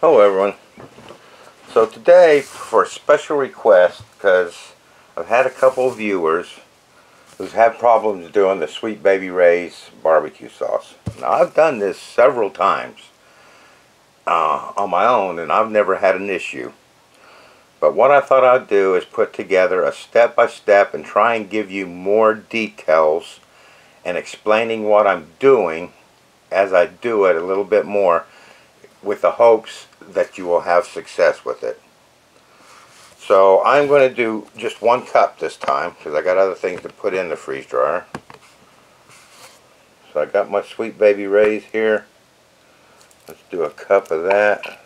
Hello everyone. So today, for a special request, because I've had a couple of viewers who've had problems doing the Sweet Baby Rays barbecue sauce. Now I've done this several times on my own and I've never had an issue. But what I thought I'd do is put together a step-by-step and try and give you more details and explaining what I'm doing as I do it a little bit more, with the hopes that you will have success with it. So I'm going to do just 1 cup this time because I got other things to put in the freeze dryer. So I got my Sweet Baby Rays here. Let's do a cup of that.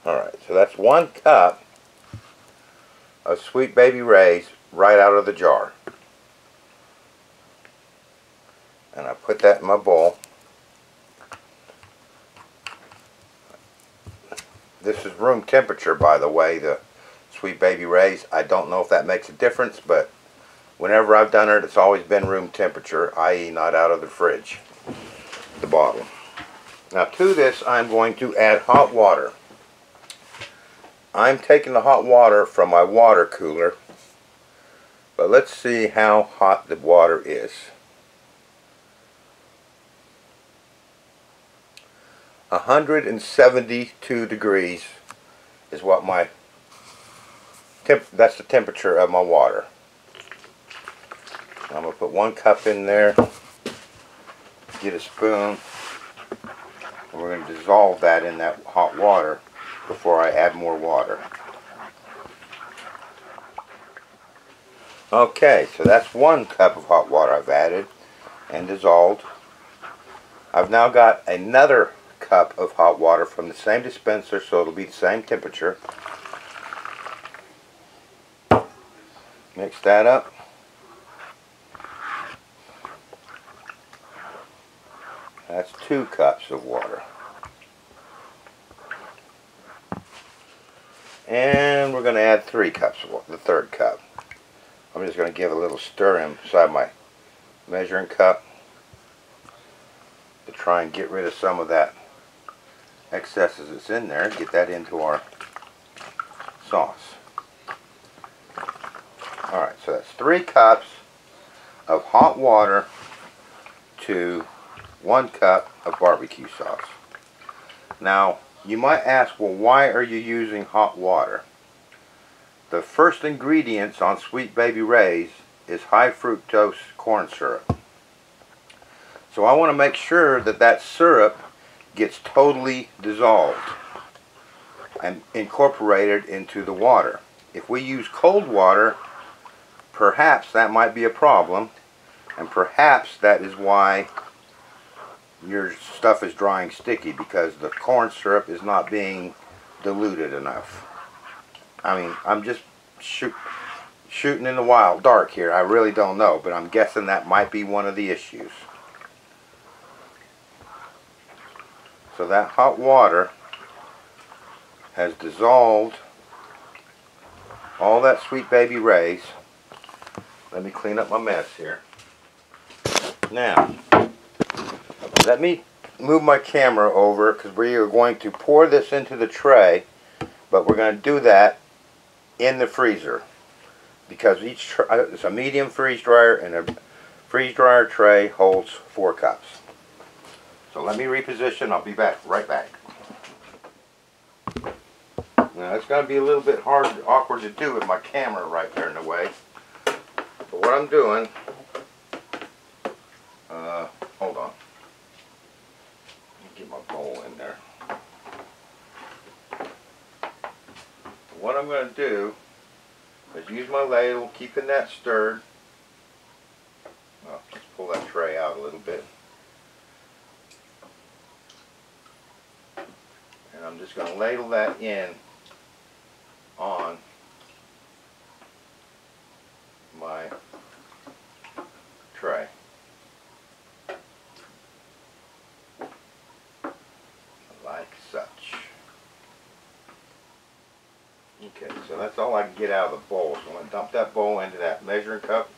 Alright, so that's 1 cup of Sweet Baby Rays right out of the jar. And I put that in my bowl. This is room temperature, by the way, the Sweet Baby Rays. I don't know if that makes a difference, but whenever I've done it, it's always been room temperature, i.e. not out of the fridge, the bottle. Now to this, I'm going to add hot water. I'm taking the hot water from my water cooler, but let's see how hot the water is. 172 degrees is what my that's the temperature of my water. I'm going to put 1 cup in there, get a spoon, and we're going to dissolve that in that hot water before I add more water. Okay, so that's 1 cup of hot water I've added and dissolved. I've now got another cup of hot water from the same dispenser, so it'll be the same temperature. Mix that up. That's 2 cups of water. And we're going to add 3 cups of water, the 3rd cup. I'm just going to give a little stir inside my measuring cup to try and get rid of some of that excesses that's in there, get that into our sauce. Alright, so that's 3 cups of hot water to 1 cup of barbecue sauce. Now, you might ask, well, why are you using hot water? The first ingredients on Sweet Baby Rays is high fructose corn syrup. So I want to make sure that that syrup gets totally dissolved and incorporated into the water. If we use cold water, perhaps that might be a problem, and perhaps that is why your stuff is drying sticky, because the corn syrup is not being diluted enough. I mean, I'm just shooting in the wild dark here. I really don't know, but I'm guessing that might be one of the issues. So that hot water has dissolved all that Sweet Baby Rays. Let me clean up my mess here. Now, let me move my camera over, because we are going to pour this into the tray, but we're going to do that in the freezer, because it's a medium freeze dryer, and a freeze dryer tray holds 4 cups. So let me reposition. I'll be right back. Now it's going to be a little bit awkward to do with my camera right there in the way. But what I'm doing, hold on. Let me get my bowl in there. What I'm going to do is use my ladle, keeping that stirred. Well, let's pull that tray out a little bit. And I'm just going to ladle that in on my tray. Like such. Okay, so that's all I can get out of the bowl. So I'm going to dump that bowl into that measuring cup.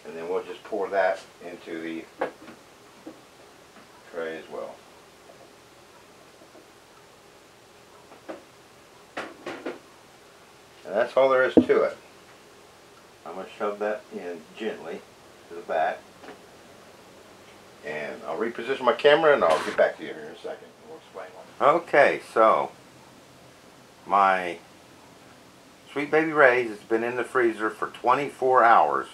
And then we'll just pour that into the tray as well. And that's all there is to it. I'm going to shove that in gently to the back. And I'll reposition my camera and I'll get back to you here in a second. We'll explain one. Okay, so my Sweet Baby Rays has been in the freezer for 24 hours.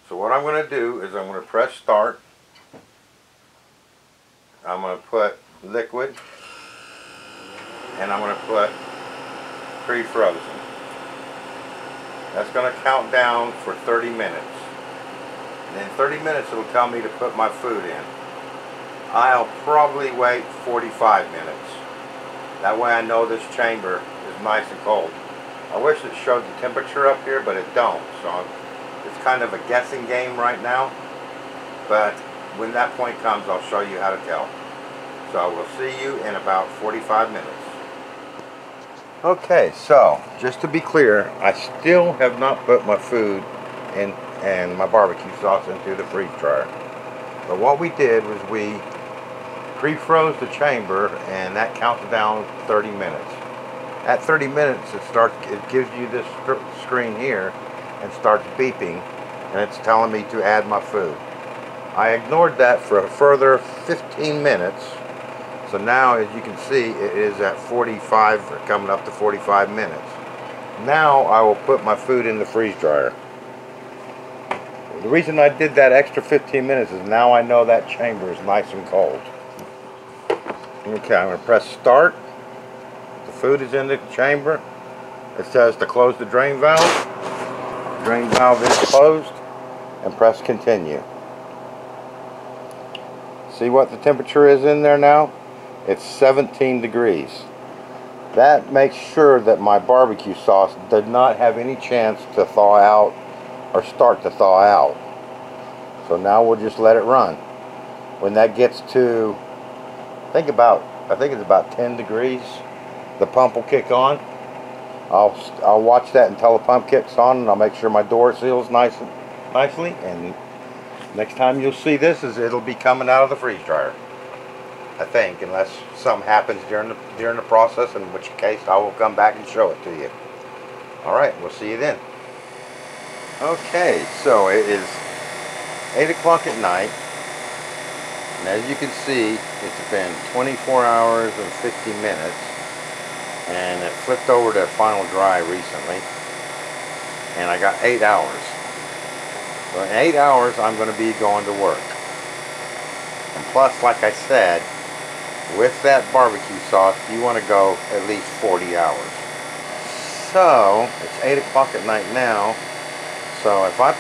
So what I'm going to do is I'm going to press start. I'm going to put liquid. And I'm going to put pre-frozen. That's going to count down for 30 minutes. And in 30 minutes it'll tell me to put my food in. I'll probably wait 45 minutes. That way I know this chamber is nice and cold. I wish it showed the temperature up here, but it don't. So it's kind of a guessing game right now. But when that point comes, I'll show you how to tell. So we'll see you in about 45 minutes. Okay, so just to be clear, I still have not put my food in and my barbecue sauce into the freeze dryer. But what we did was we pre-froze the chamber, and that counts down 30 minutes. At 30 minutes, it gives you this screen here and starts beeping, and it's telling me to add my food. I ignored that for a further 15 minutes. So now, as you can see, it is at 45, or coming up to 45 minutes. Now I will put my food in the freeze dryer. The reason I did that extra 15 minutes is now I know that chamber is nice and cold. Okay, I'm going to press start. The food is in the chamber. It says to close the drain valve. The drain valve is closed, and press continue. See what the temperature is in there now? It's 17 degrees. That makes sure that my barbecue sauce did not have any chance to thaw out or start to thaw out. So now we'll just let it run. When that gets to, I think it's about 10 degrees, the pump will kick on. I'll watch that until the pump kicks on, and I'll make sure my door seals nicely. And next time you'll see this, it'll be coming out of the freeze dryer. I think, unless something happens during the process, in which case I will come back and show it to you. Alright, we'll see you then. Okay, so it is 8 o'clock at night, and as you can see, it's been 24 hours and 50 minutes, and it flipped over to final dry recently, and I got 8 hours. So in 8 hours, I'm going to be going to work. And plus, like I said, with that barbecue sauce, you want to go at least 40 hours. So, it's 8 o'clock at night now. So if I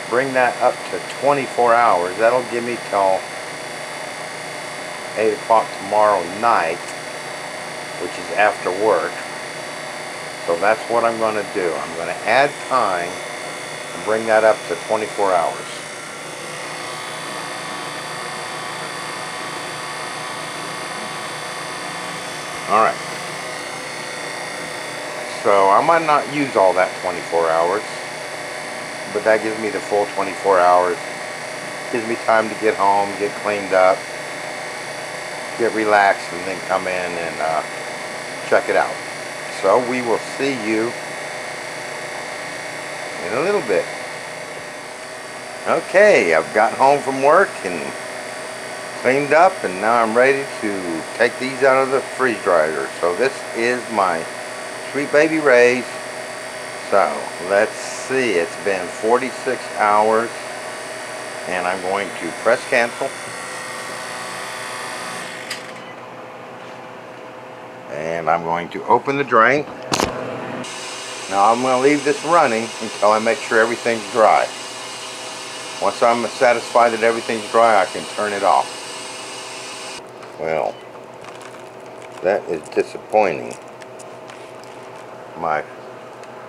bring that up to 24 hours, that'll give me till 8 o'clock tomorrow night, which is after work. So that's what I'm going to do. I'm going to add time and bring that up to 24 hours. Alright, so I might not use all that 24 hours, but that gives me the full 24 hours. Gives me time to get home, get cleaned up, get relaxed, and then come in and check it out. So we will see you in a little bit. Okay, I've got home from work and cleaned up, and now I'm ready to take these out of the freeze dryer. So this is my Sweet Baby Rays. So let's see, it's been 46 hours, and I'm going to press cancel, and I'm going to open the drain. Now I'm going to leave this running until I make sure everything's dry. Once I'm satisfied that everything's dry, I can turn it off. Well, that is disappointing. My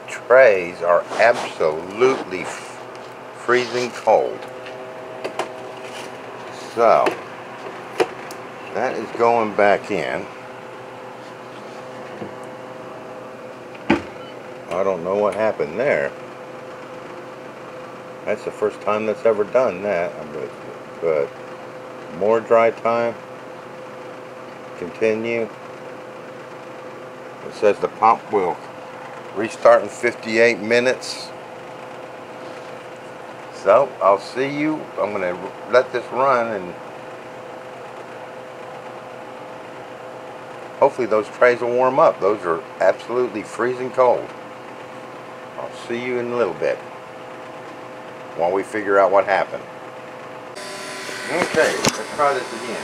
trays are absolutely freezing cold. So, that is going back in. I don't know what happened there. That's the first time that's ever done that. But more dry time. Continue. It says the pump will restart in 58 minutes. So I'll see you. I'm going to let this run, and hopefully those trays will warm up. Those are absolutely freezing cold. I'll see you in a little bit while we figure out what happened. Okay, let's try this again.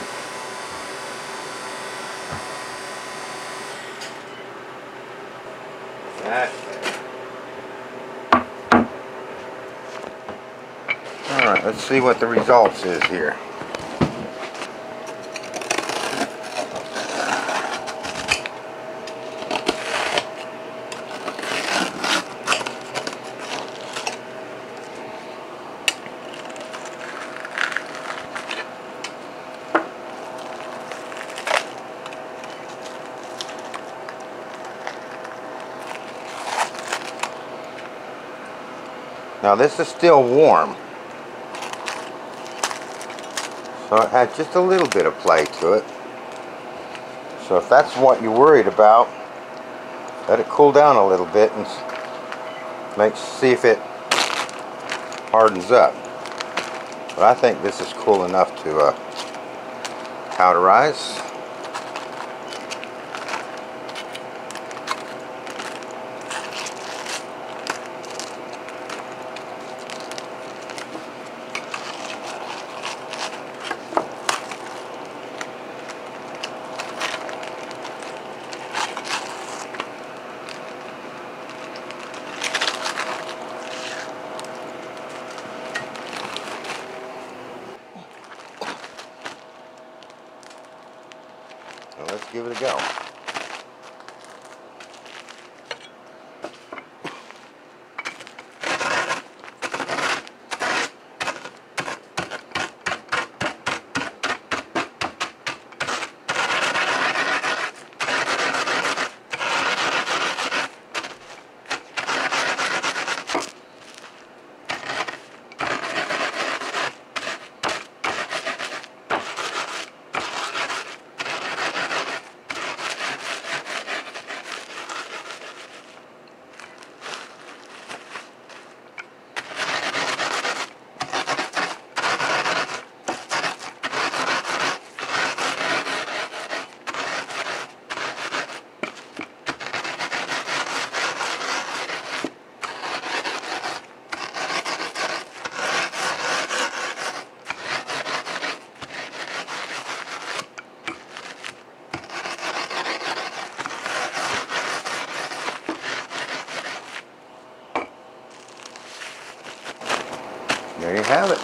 Alright, let's see what the results is here. Now this is still warm, so it has just a little bit of play to it. So if that's what you're worried about, let it cool down a little bit and see if it hardens up. But I think this is cool enough to powderize. So let's give it a go. There you have it.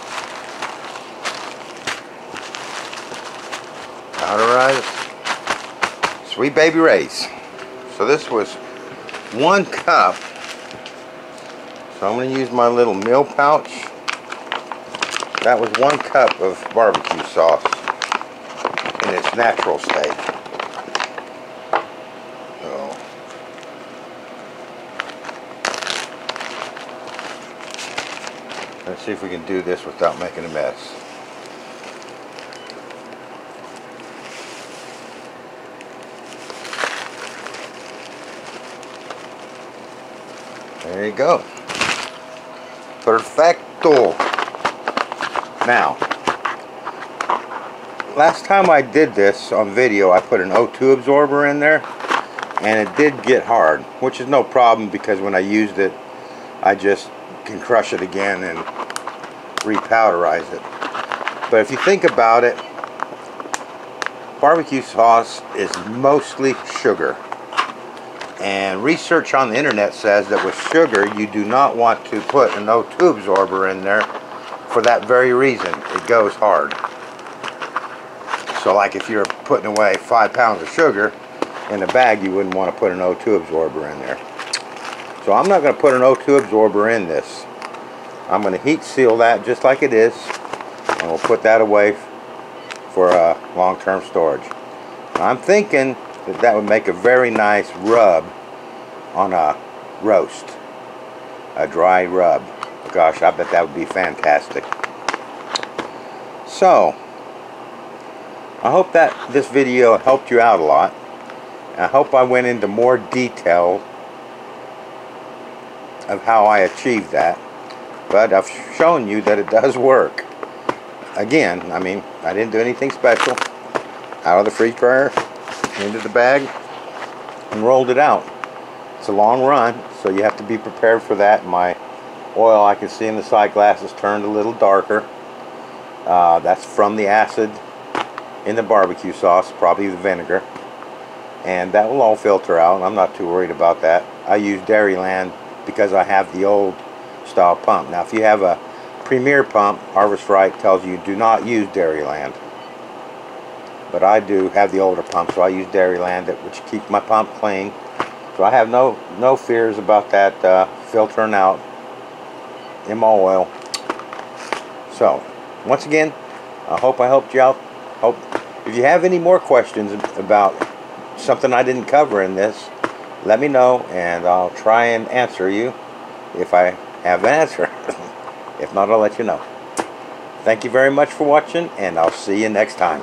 Powderized Sweet Baby Rays. So this was 1 cup. So I'm going to use my little meal pouch. That was 1 cup of barbecue sauce in its natural state. So let's see if we can do this without making a mess. There you go. Perfecto. Now, last time I did this on video, I put an O2 absorber in there, and it did get hard, which is no problem because when I used it, I just can crush it again and repowderize it. But if you think about it, barbecue sauce is mostly sugar. And research on the internet says that with sugar, you do not want to put an O2 absorber in there for that very reason. It goes hard. So like if you're putting away 5 pounds of sugar in a bag, you wouldn't want to put an O2 absorber in there. So I'm not going to put an O2 absorber in this. I'm going to heat seal that just like it is, and we'll put that away for long-term storage. I'm thinking that that would make a very nice rub on a roast, a dry rub. Gosh, I bet that would be fantastic. So, I hope that this video helped you out a lot. I hope I went into more detail of how I achieved that. But I've shown you that it does work. Again, I mean, I didn't do anything special. Out of the freeze dryer, into the bag, and rolled it out. It's a long run, so you have to be prepared for that. My oil, I can see in the side glasses, turned a little darker. That's from the acid in the barbecue sauce, probably the vinegar. And that will all filter out. I'm not too worried about that. I use Dairyland because I have the old style pump. Now, if you have a Premier pump, Harvest Right tells you do not use Dairyland. But I do have the older pump, so I use Dairyland, which keeps my pump clean. So I have no fears about that filtering out in my oil. So, once again, I hope I helped you out. If you have any more questions about something I didn't cover in this, let me know, and I'll try and answer you if I have an answer. If not, I'll let you know. Thank you very much for watching, and I'll see you next time.